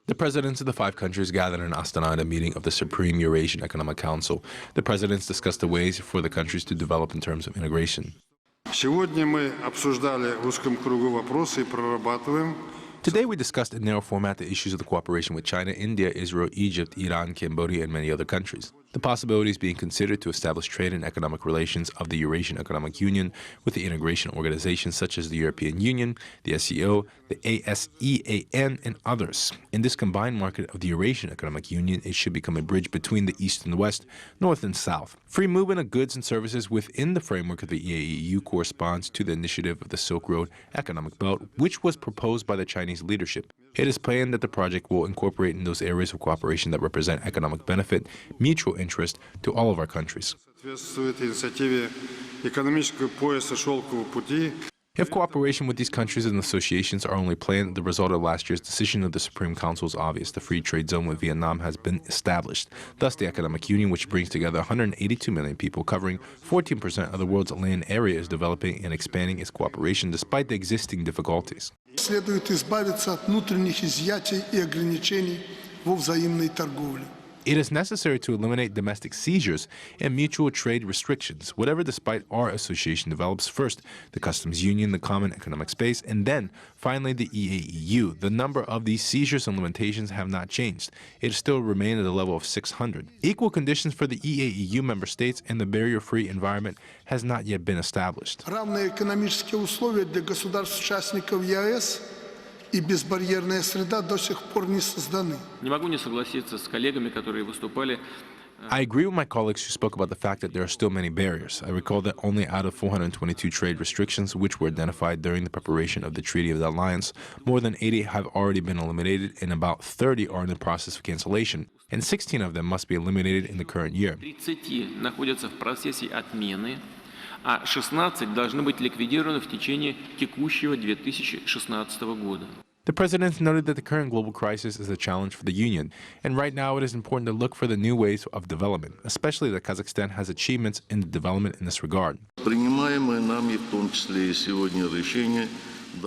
The presidents of the 5 countries gathered in Astana at a meeting of the Supreme Eurasian Economic Council. The presidents discussed the ways for the countries to develop in terms of integration. Today we discussed in narrow format the issues of the cooperation with China, India, Israel, Egypt, Iran, Cambodia, and many other countries. The possibilities being considered to establish trade and economic relations of the Eurasian Economic Union with the integration organizations such as the European Union, the SEO, the ASEAN, and others. In this combined market of the Eurasian Economic Union, it should become a bridge between the East and the West, North and South. Free movement of goods and services within the framework of the EAEU corresponds to the initiative of the Silk Road Economic Belt, which was proposed by the Chinese leadership. It is planned that the project will incorporate in those areas of cooperation that represent economic benefit, mutual interest to all of our countries. If cooperation with these countries and associations are only planned, the result of last year's decision of the Supreme Council is obvious. The free trade zone with Vietnam has been established. Thus, the Economic Union, which brings together 182 million people, covering 14% of the world's land area, is developing and expanding its cooperation despite the existing difficulties. It is necessary to eliminate domestic seizures and mutual trade restrictions, whatever despite our association develops first the customs union, the common economic space, and then finally the EAEU. The number of these seizures and limitations have not changed. It still remains at the level of 600. Equal conditions for the EAEU member states and the barrier-free environment has not yet been established. I agree with my colleagues who spoke about the fact that there are still many barriers. I recall that only out of 422 trade restrictions which were identified during the preparation of the Treaty of the Alliance, more than 80 have already been eliminated and about 30 are in the process of cancellation, and 16 of them must be eliminated in the current year. 16 должны быть ликвидированы в течение текущего 2016 года. The president noted that the current global crisis is a challenge for the Union, and right now it is important to look for the new ways of development, especially that Kazakhstan has achievements in the development in this regard.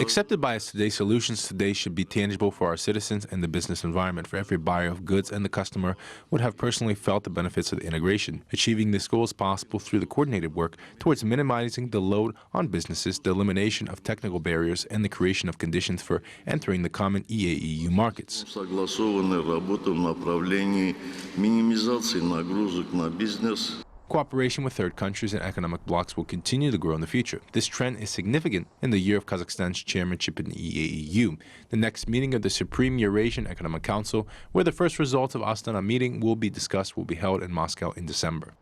Accepted by us today, solutions today should be tangible for our citizens and the business environment. For every buyer of goods and the customer would have personally felt the benefits of the integration. Achieving this goal is possible through the coordinated work towards minimizing the load on businesses, the elimination of technical barriers, and the creation of conditions for entering the common EAEU markets. Cooperation with third countries and economic blocs will continue to grow in the future. This trend is significant in the year of Kazakhstan's chairmanship in the EAEU. The next meeting of the Supreme Eurasian Economic Council, where the first results of Astana meeting will be discussed, will be held in Moscow in December.